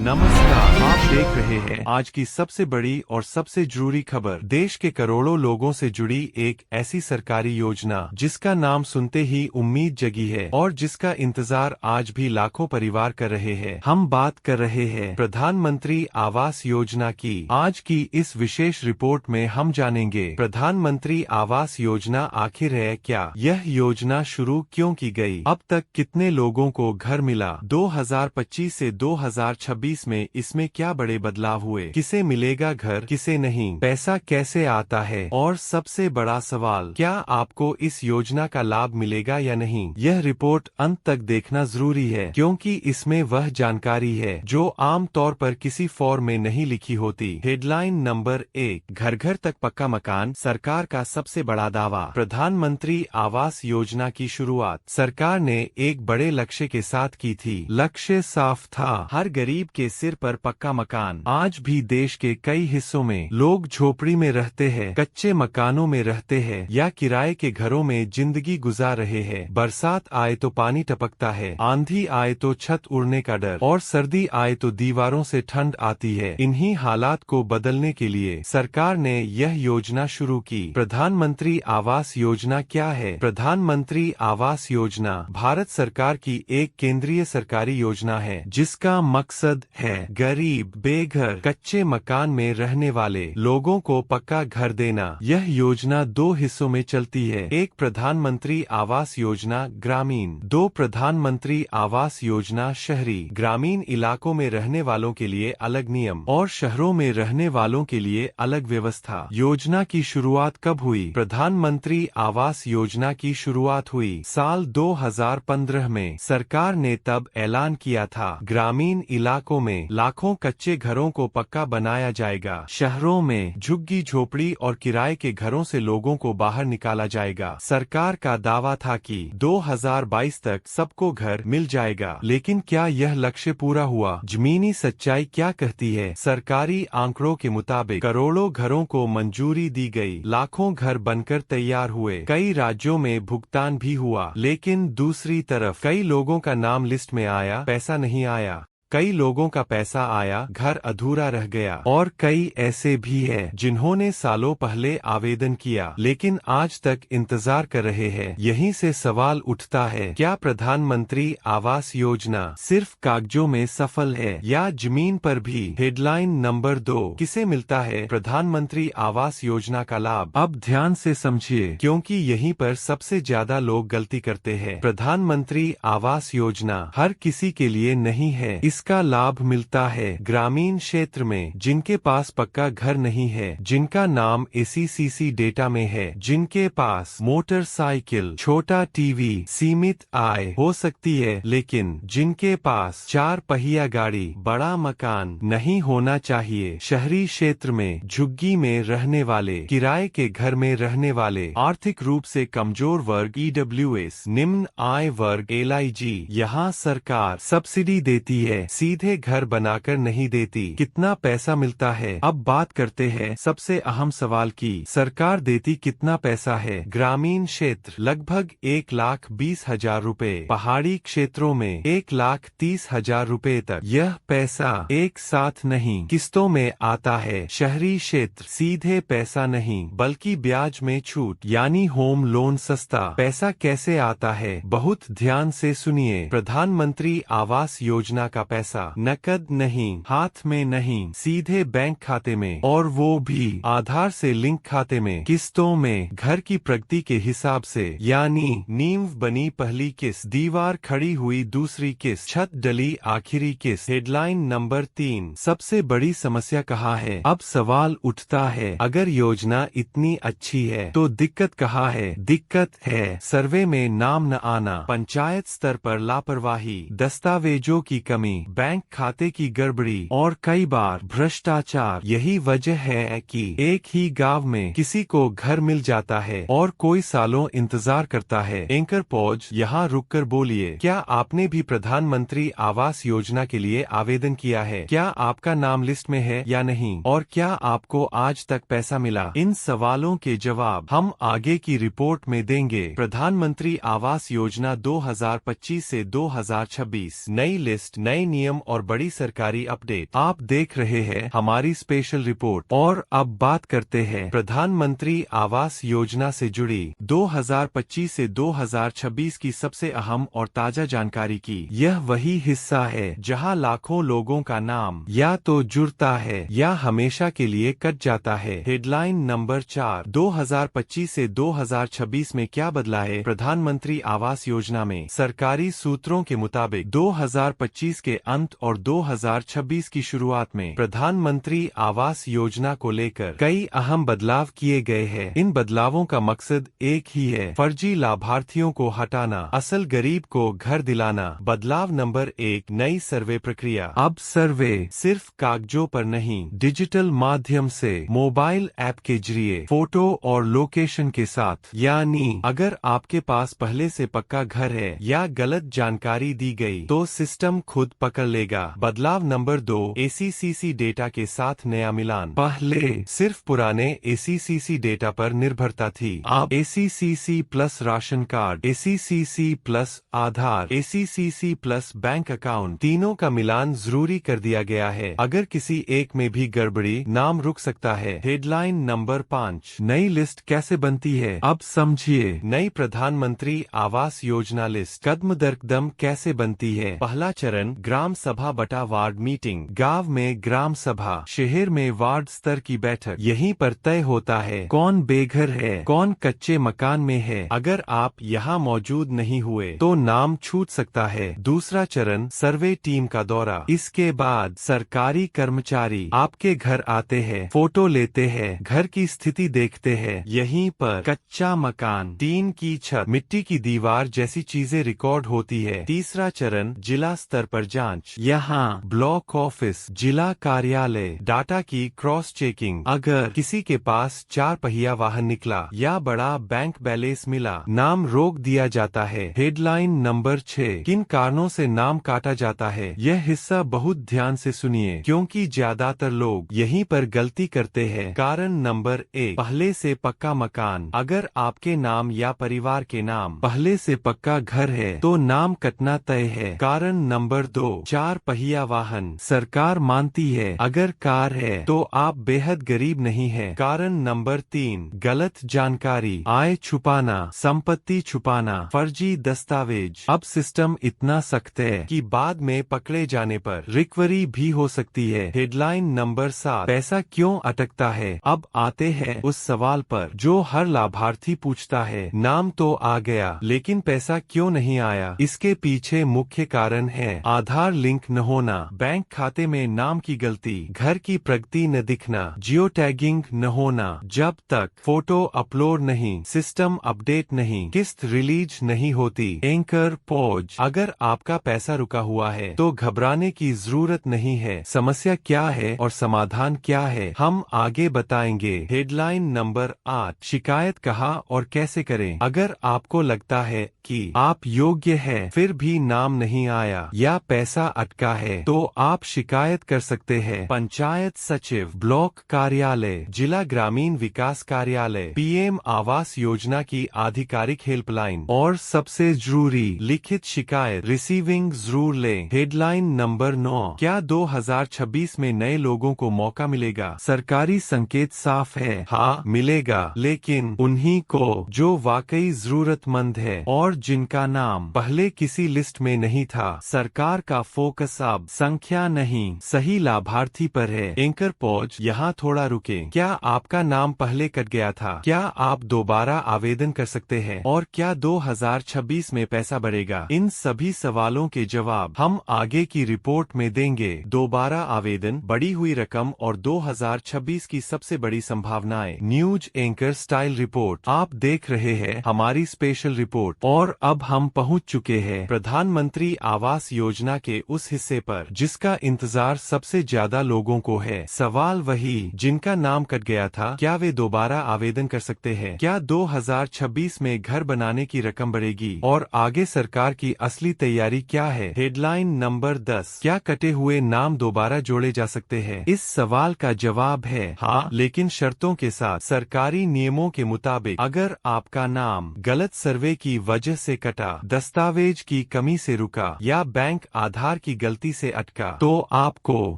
नमस्कार, आप देख रहे हैं आज की सबसे बड़ी और सबसे जरूरी खबर। देश के करोड़ों लोगों से जुड़ी एक ऐसी सरकारी योजना जिसका नाम सुनते ही उम्मीद जगी है और जिसका इंतजार आज भी लाखों परिवार कर रहे हैं। हम बात कर रहे हैं प्रधानमंत्री आवास योजना की। आज की इस विशेष रिपोर्ट में हम जानेंगे प्रधानमंत्री आवास योजना आखिर है क्या, यह योजना शुरू क्यों की गई, अब तक कितने लोगों को घर मिला, 2025 से 2026 में इसमें क्या बड़े बदलाव हुए, किसे मिलेगा घर किसे नहीं, पैसा कैसे आता है और सबसे बड़ा सवाल, क्या आपको इस योजना का लाभ मिलेगा या नहीं। यह रिपोर्ट अंत तक देखना जरूरी है क्योंकि इसमें वह जानकारी है जो आम तौर पर किसी फॉर्म में नहीं लिखी होती। हेडलाइन नंबर 1, घर घर तक पक्का मकान, सरकार का सबसे बड़ा दावा। प्रधानमंत्री आवास योजना की शुरुआत सरकार ने एक बड़े लक्ष्य के साथ की थी। लक्ष्य साफ था, हर गरीब के सिर पर पक्का मकान। आज भी देश के कई हिस्सों में लोग झोपड़ी में रहते हैं, कच्चे मकानों में रहते हैं या किराए के घरों में जिंदगी गुजार रहे हैं। बरसात आए तो पानी टपकता है, आंधी आए तो छत उड़ने का डर और सर्दी आए तो दीवारों से ठंड आती है। इन्हीं हालात को बदलने के लिए सरकार ने यह योजना शुरू की। प्रधानमंत्री आवास योजना क्या है? प्रधानमंत्री आवास योजना भारत सरकार की एक केंद्रीय सरकारी योजना है जिसका मकसद है गरीब, बेघर, कच्चे मकान में रहने वाले लोगों को पक्का घर देना। यह योजना दो हिस्सों में चलती है, एक प्रधानमंत्री आवास योजना ग्रामीण, दो प्रधानमंत्री आवास योजना शहरी। ग्रामीण इलाकों में रहने वालों के लिए अलग नियम और शहरों में रहने वालों के लिए अलग व्यवस्था। योजना की शुरुआत कब हुई? प्रधानमंत्री आवास योजना की शुरुआत हुई साल 2015 में। सरकार ने तब ऐलान किया था ग्रामीण इलाकों में लाखों कच्चे घरों को पक्का बनाया जाएगा, शहरों में झुग्गी झोपड़ी और किराए के घरों से लोगों को बाहर निकाला जाएगा। सरकार का दावा था कि 2022 तक सबको घर मिल जाएगा, लेकिन क्या यह लक्ष्य पूरा हुआ? जमीनी सच्चाई क्या कहती है? सरकारी आंकड़ों के मुताबिक करोड़ों घरों को मंजूरी दी गई, लाखों घर बनकर तैयार हुए, कई राज्यों में भुगतान भी हुआ, लेकिन दूसरी तरफ कई लोगों का नाम लिस्ट में आया, पैसा नहीं आया। कई लोगों का पैसा आया, घर अधूरा रह गया और कई ऐसे भी हैं जिन्होंने सालों पहले आवेदन किया लेकिन आज तक इंतजार कर रहे हैं। यहीं से सवाल उठता है, क्या प्रधानमंत्री आवास योजना सिर्फ कागजों में सफल है या जमीन पर भी? हेडलाइन नंबर 2, किसे मिलता है प्रधानमंत्री आवास योजना का लाभ? अब ध्यान से समझिए क्योंकि यहीं पर सबसे ज्यादा लोग गलती करते हैं। प्रधानमंत्री आवास योजना हर किसी के लिए नहीं है। इसका लाभ मिलता है ग्रामीण क्षेत्र में जिनके पास पक्का घर नहीं है, जिनका नाम ACCC डेटा में है, जिनके पास मोटरसाइकिल, छोटा टीवी, सीमित आय हो सकती है, लेकिन जिनके पास 4 पहिया गाड़ी, बड़ा मकान नहीं होना चाहिए। शहरी क्षेत्र में झुग्गी में रहने वाले, किराए के घर में रहने वाले, आर्थिक रूप से कमजोर वर्ग EWS, निम्न आय वर्ग LIG। यहाँ सरकार सब्सिडी देती है, सीधे घर बनाकर नहीं देती। कितना पैसा मिलता है? अब बात करते हैं सबसे अहम सवाल की, सरकार देती कितना पैसा है? ग्रामीण क्षेत्र लगभग 1,20,000 रुपए, पहाड़ी क्षेत्रों में 1,30,000 रुपए तक। यह पैसा एक साथ नहीं, किस्तों में आता है। शहरी क्षेत्र सीधे पैसा नहीं बल्कि ब्याज में छूट, यानी होम लोन सस्ता। पैसा कैसे आता है? बहुत ध्यान से सुनिए। प्रधानमंत्री आवास योजना का पैसा नकद नहीं, हाथ में नहीं, सीधे बैंक खाते में, और वो भी आधार से लिंक खाते में, किस्तों में, घर की प्रगति के हिसाब से, यानी नींव बनी पहली किस्त, दीवार खड़ी हुई दूसरी किस्त, छत डली आखिरी किस्त। हेडलाइन नंबर 3, सबसे बड़ी समस्या कहाँ है? अब सवाल उठता है, अगर योजना इतनी अच्छी है तो दिक्कत कहाँ है? दिक्कत है सर्वे में नाम न आना, पंचायत स्तर पर लापरवाही, दस्तावेजों की कमी, बैंक खाते की गड़बड़ी और कई बार भ्रष्टाचार। यही वजह है कि एक ही गांव में किसी को घर मिल जाता है और कोई सालों इंतजार करता है। एंकर पॉज, यहाँ रुककर बोलिए, क्या आपने भी प्रधानमंत्री आवास योजना के लिए आवेदन किया है? क्या आपका नाम लिस्ट में है या नहीं? और क्या आपको आज तक पैसा मिला? इन सवालों के जवाब हम आगे की रिपोर्ट में देंगे। प्रधानमंत्री आवास योजना 2025 से 2026, नई लिस्ट, नए नियम और बड़ी सरकारी अपडेट। आप देख रहे हैं हमारी स्पेशल रिपोर्ट। और अब बात करते हैं प्रधानमंत्री आवास योजना से जुड़ी 2025 से 2026 की सबसे अहम और ताजा जानकारी की। यह वही हिस्सा है जहां लाखों लोगों का नाम या तो जुड़ता है या हमेशा के लिए कट जाता है। हेडलाइन नंबर 4, 2025 से 2026 में क्या बदला है? प्रधानमंत्री आवास योजना में सरकारी सूत्रों के मुताबिक 2025 के अंत और 2026 की शुरुआत में प्रधानमंत्री आवास योजना को लेकर कई अहम बदलाव किए गए हैं। इन बदलावों का मकसद एक ही है, फर्जी लाभार्थियों को हटाना, असल गरीब को घर दिलाना। बदलाव नंबर 1, नई सर्वे प्रक्रिया। अब सर्वे सिर्फ कागजों पर नहीं, डिजिटल माध्यम से मोबाइल ऐप के जरिए फोटो और लोकेशन के साथ। यानी अगर आपके पास पहले से पक्का घर है या गलत जानकारी दी गई तो सिस्टम खुद पकड़ लेगा। बदलाव नंबर 2, ACCC डेटा के साथ नया मिलान। पहले सिर्फ पुराने ACCC डेटा पर निर्भरता थी। अब ACCC plus ration card, ACCC plus Aadhaar, ACCC plus bank account, तीनों का मिलान जरूरी कर दिया गया है। अगर किसी एक में भी गड़बड़ी, नाम रुक सकता है। हेडलाइन नंबर 5, नई लिस्ट कैसे बनती है? अब समझिए, नई प्रधानमंत्री आवास योजना लिस्ट कदम दर कदम कैसे बनती है। पहला चरण, ग्राम सभा बटा वार्ड मीटिंग। गांव में ग्राम सभा, शहर में वार्ड स्तर की बैठक। यहीं पर तय होता है कौन बेघर है, कौन कच्चे मकान में है। अगर आप यहाँ मौजूद नहीं हुए तो नाम छूट सकता है। दूसरा चरण, सर्वे टीम का दौरा। इसके बाद सरकारी कर्मचारी आपके घर आते हैं, फोटो लेते हैं, घर की स्थिति देखते हैं। यहीं पर कच्चा मकान, टीन की छत, मिट्टी की दीवार जैसी चीजें रिकॉर्ड होती है। तीसरा चरण, जिला स्तर पर जांच। यहाँ ब्लॉक ऑफिस, जिला कार्यालय, डाटा की क्रॉस चेकिंग। अगर किसी के पास 4 पहिया वाहन निकला या बड़ा बैंक बैलेंस मिला, नाम रोक दिया जाता है। हेडलाइन नंबर 6, किन कारणों से नाम काटा जाता है? यह हिस्सा बहुत ध्यान से सुनिए, क्योंकि ज्यादातर लोग यहीं पर गलती करते हैं। कारण नंबर 1, पहले से पक्का मकान। अगर आपके नाम या परिवार के नाम पहले से पक्का घर है तो नाम कटना तय है। कारण नंबर 2, 4 पहिया वाहन। सरकार मानती है अगर कार है तो आप बेहद गरीब नहीं है। कारण नंबर 3, गलत जानकारी, आय छुपाना, संपत्ति छुपाना, फर्जी दस्तावेज। अब सिस्टम इतना सख्त है कि बाद में पकड़े जाने पर रिकवरी भी हो सकती है। हेडलाइन नंबर 7, पैसा क्यों अटकता है? अब आते हैं उस सवाल पर जो हर लाभार्थी पूछता है। नाम तो आ गया, लेकिन पैसा क्यों नहीं आया? इसके पीछे मुख्य कारण है आधार लिंक न होना, बैंक खाते में नाम की गलती, घर की प्रगति न दिखना, जियो टैगिंग न होना, जब तक फोटो अपलोड नहीं, सिस्टम अपडेट नहीं, किस्त रिलीज नहीं होती। एंकर पॉज, अगर आपका पैसा रुका हुआ है तो घबराने की जरूरत नहीं है। समस्या क्या है और समाधान क्या है, हम आगे बताएंगे। हेडलाइन नंबर 8, शिकायत कहाँ और कैसे करें? अगर आपको लगता है कि आप योग्य है फिर भी नाम नहीं आया या पैसा अटका है तो आप शिकायत कर सकते हैं पंचायत सचिव, ब्लॉक कार्यालय, जिला ग्रामीण विकास कार्यालय, PM आवास योजना की आधिकारिक हेल्पलाइन। और सबसे जरूरी, लिखित शिकायत रिसीविंग जरूर लें। हेडलाइन नंबर 9, क्या 2026 में नए लोगों को मौका मिलेगा? सरकारी संकेत साफ है, हाँ मिलेगा, लेकिन उन्हीं को जो वाकई जरूरतमंद है और जिनका नाम पहले किसी लिस्ट में नहीं था। सरकार का फोकस अब संख्या नहीं, सही लाभार्थी पर है। एंकर पॉज, यहाँ थोड़ा रुके। क्या आपका नाम पहले कट गया था? क्या आप दोबारा आवेदन कर सकते हैं? और क्या 2026 में पैसा बढ़ेगा? इन सभी सवालों के जवाब हम आगे की रिपोर्ट में देंगे। दोबारा आवेदन, बढ़ी हुई रकम और 2026 की सबसे बड़ी संभावनाएं। News anchor style report. आप देख रहे हैं हमारी स्पेशल रिपोर्ट। और अब हम पहुंच चुके हैं प्रधानमंत्री आवास योजना के उस हिस्से पर जिसका इंतजार सबसे ज्यादा लोगों को है। सवाल वही, जिनका नाम कट गया था, क्या वे दोबारा आवेदन कर सकते हैं? क्या 2026 में घर बनाने की रकम बढ़ेगी? और आगे सरकार की असली तैयारी क्या है? हेडलाइन नंबर 10, क्या कटे हुए नाम दोबारा जोड़े जा सकते हैं? इस सवाल का जवाब है हाँ, लेकिन शर्तों के साथ। सरकारी नियमों के मुताबिक अगर आपका नाम गलत सर्वे की वजह वजह से कटा, दस्तावेज की कमी से रुका या बैंक आधार की गलती से अटका, तो आपको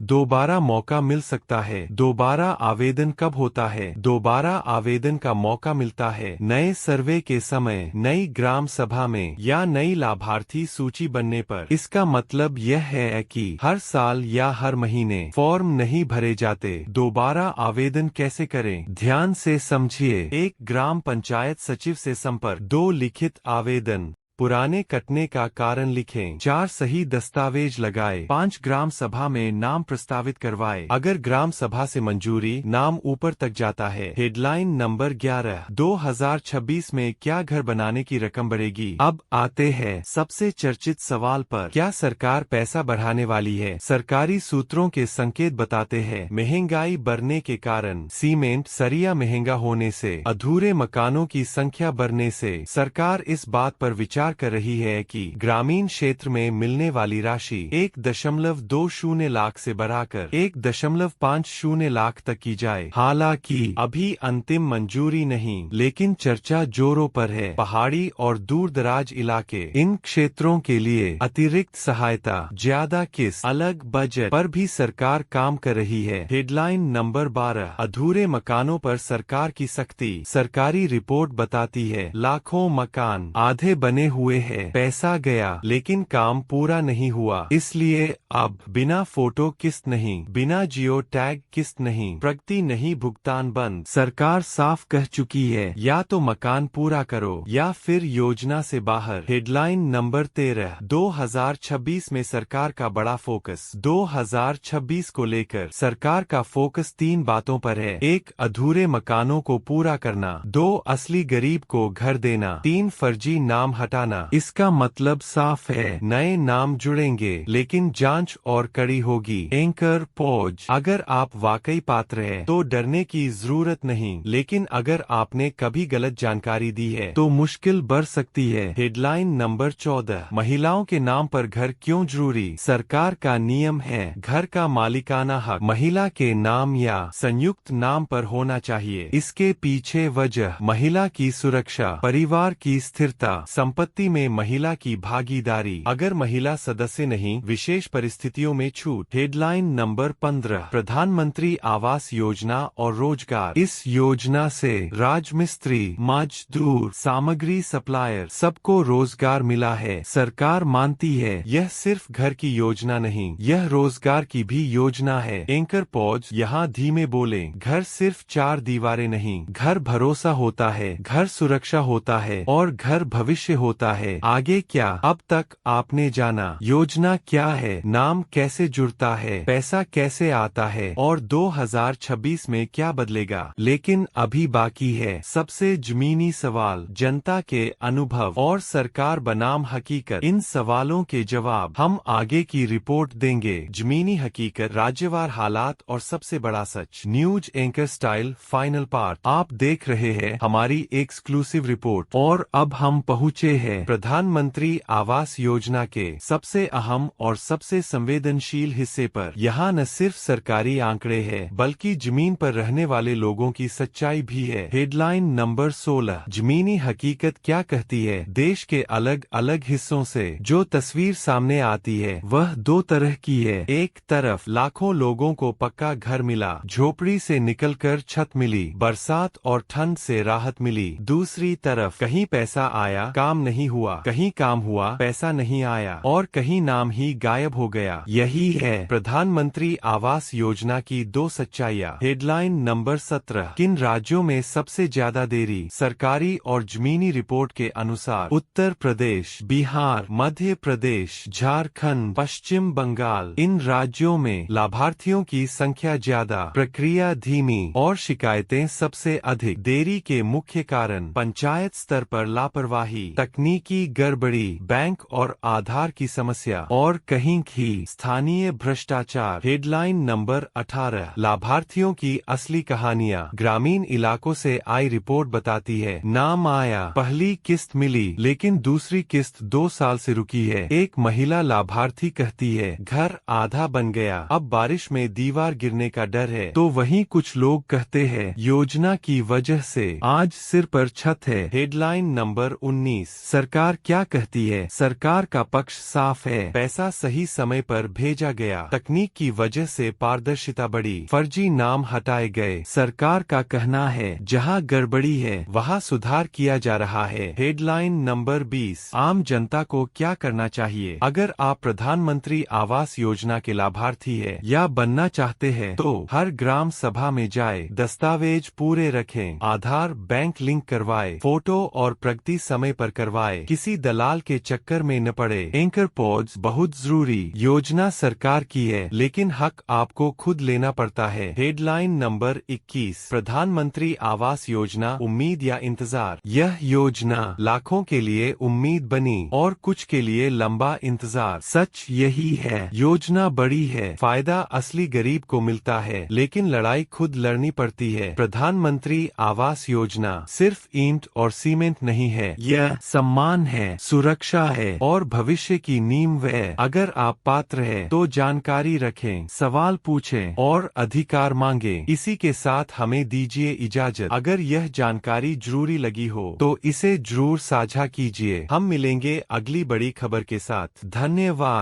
दोबारा मौका मिल सकता है। दोबारा आवेदन कब होता है? दोबारा आवेदन का मौका मिलता है नए सर्वे के समय, नई ग्राम सभा में या नई लाभार्थी सूची बनने पर। इसका मतलब यह है कि हर साल या हर महीने फॉर्म नहीं भरे जाते। दोबारा आवेदन कैसे करें? ध्यान से समझिए। 1 ग्राम पंचायत सचिव से संपर्क। 2 लिखित आवेदन। पुराने कटने का कारण लिखें। 4 सही दस्तावेज लगाए। 5 ग्राम सभा में नाम प्रस्तावित करवाए। अगर ग्राम सभा से मंजूरी, नाम ऊपर तक जाता है। Headline number 11। 2026 में क्या घर बनाने की रकम बढ़ेगी? अब आते हैं सबसे चर्चित सवाल पर। क्या सरकार पैसा बढ़ाने वाली है? सरकारी सूत्रों के संकेत बताते हैं महंगाई बढ़ने के कारण, सीमेंट सरिया महंगा होने से, अधूरे मकानों की संख्या बढ़ने से सरकार इस बात पर विचार कर रही है कि ग्रामीण क्षेत्र में मिलने वाली राशि 1.20 लाख से बढ़ाकर 1.50 लाख तक की जाए। हालांकि अभी अंतिम मंजूरी नहीं, लेकिन चर्चा जोरों पर है। पहाड़ी और दूर दराज इलाके, इन क्षेत्रों के लिए अतिरिक्त सहायता, ज्यादा किस्त, अलग बजट पर भी सरकार काम कर रही है। Headline number 12। अधूरे मकानों पर सरकार की सख्ती। सरकारी रिपोर्ट बताती है लाखों मकान आधे बने हुए हैं, पैसा गया लेकिन काम पूरा नहीं हुआ। इसलिए अब बिना फोटो किस्त नहीं, बिना जियो टैग किस्त नहीं, प्रगति नहीं, भुगतान बंद। सरकार साफ कह चुकी है या तो मकान पूरा करो या फिर योजना से बाहर। Headline number 13। 2026 में सरकार का बड़ा फोकस। 2026 को लेकर सरकार का फोकस 3 बातों पर है। 1 अधूरे मकानों को पूरा करना, 2 असली गरीब को घर देना, 3 फर्जी नाम हटाना। इसका मतलब साफ है, नए नाम जुड़ेंगे लेकिन जांच और कड़ी होगी। Anchor pause. अगर आप वाकई पात्र हैं तो डरने की जरूरत नहीं, लेकिन अगर आपने कभी गलत जानकारी दी है तो मुश्किल बढ़ सकती है। Headline number 14। महिलाओं के नाम पर घर क्यों जरूरी? सरकार का नियम है घर का मालिकाना हक महिला के नाम या संयुक्त नाम पर होना चाहिए। इसके पीछे वजह महिला की सुरक्षा, परिवार की स्थिरता, संपत्ति में महिला की भागीदारी। अगर महिला सदस्य नहीं, विशेष परिस्थितियों में छूट। Headline number 15। प्रधानमंत्री आवास योजना और रोजगार। इस योजना से राजमिस्त्री, मजदूर, सामग्री सप्लायर सबको रोजगार मिला है। सरकार मानती है यह सिर्फ घर की योजना नहीं, यह रोजगार की भी योजना है। Anchor pause. यहाँ धीमे बोले। घर सिर्फ 4 दीवारें नहीं, घर भरोसा होता है, घर सुरक्षा होता है और घर भविष्य होता है। आगे क्या? अब तक आपने जाना योजना क्या है, नाम कैसे जुड़ता है, पैसा कैसे आता है और 2026 में क्या बदलेगा। लेकिन अभी बाकी है सबसे जमीनी सवाल, जनता के अनुभव और सरकार बनाम हकीकत। इन सवालों के जवाब हम आगे की रिपोर्ट देंगे। जमीनी हकीकत, राज्यवार हालात और सबसे बड़ा सच। News anchor style final part. आप देख रहे हैं हमारी एक्सक्लूसिव रिपोर्ट और अब हम पहुँचे हैं प्रधानमंत्री आवास योजना के सबसे अहम और सबसे संवेदनशील हिस्से पर। यहाँ न सिर्फ सरकारी आंकड़े हैं, बल्कि जमीन पर रहने वाले लोगों की सच्चाई भी है। Headline number 16। जमीनी हकीकत क्या कहती है? देश के अलग अलग हिस्सों से जो तस्वीर सामने आती है वह 2 तरह की है। एक तरफ लाखों लोगों को पक्का घर मिला, झोपड़ी से निकलकर छत मिली, बरसात और ठंड से राहत मिली। दूसरी तरफ कहीं पैसा आया, काम नहीं हुआ, कहीं काम हुआ, पैसा नहीं आया और कहीं नाम ही गायब हो गया। यही है प्रधानमंत्री आवास योजना की 2 सच्चाइयाँ। Headline number 17। किन राज्यों में सबसे ज्यादा देरी? सरकारी और जमीनी रिपोर्ट के अनुसार उत्तर प्रदेश, बिहार, मध्य प्रदेश, झारखंड, पश्चिम बंगाल। इन राज्यों में लाभार्थियों की संख्या ज्यादा, प्रक्रिया धीमी और शिकायतें सबसे अधिक। देरी के मुख्य कारण पंचायत स्तर पर लापरवाही, तकनीकी गड़बड़ी, बैंक और आधार की समस्या और कहीं ही स्थानीय भ्रष्टाचार। Headline number 18। लाभार्थियों की असली कहानियाँ। ग्रामीण इलाकों से आई रिपोर्ट बताती है नाम आया, पहली किस्त मिली, लेकिन दूसरी किस्त 2 साल से रुकी है। एक महिला लाभार्थी कहती है घर आधा बन गया, अब बारिश में दीवार गिरने का डर है। तो वहीं कुछ लोग कहते हैं योजना की वजह से आज सिर पर छत है। Headline number 19। सरकार क्या कहती है? सरकार का पक्ष साफ है, पैसा सही समय पर भेजा गया, तकनीक की वजह से पारदर्शिता बढ़ी, फर्जी नाम हटाए गए। सरकार का कहना है जहां गड़बड़ी है वहां सुधार किया जा रहा है। हेडलाइन नंबर 20, आम जनता को क्या करना चाहिए? अगर आप प्रधानमंत्री आवास योजना के लाभार्थी है या बनना चाहते हैं तो हर ग्राम सभा में जाए, दस्तावेज पूरे रखें, आधार बैंक लिंक करवाए, फोटो और प्रगति समय पर करवाए, किसी दलाल के चक्कर में न पड़े। एंकर पॉड्स बहुत जरूरी, योजना सरकार की है लेकिन हक आपको खुद लेना पड़ता है। हेडलाइन नंबर 21, प्रधानमंत्री आवास योजना उम्मीद या इंतजार? यह योजना लाखों के लिए उम्मीद बनी और कुछ के लिए लंबा इंतजार। सच यही है, योजना बड़ी है, फायदा असली गरीब को मिलता है लेकिन लड़ाई खुद लड़नी पड़ती है। प्रधानमंत्री आवास योजना सिर्फ ईंट और सीमेंट नहीं है, यह सम्मान है, सुरक्षा है और भविष्य की नींव है। अगर आप पात्र हैं तो जानकारी रखें, सवाल पूछें और अधिकार मांगें। इसी के साथ हमें दीजिए इजाजत। अगर यह जानकारी जरूरी लगी हो तो इसे जरूर साझा कीजिए। हम मिलेंगे अगली बड़ी खबर के साथ। धन्यवाद।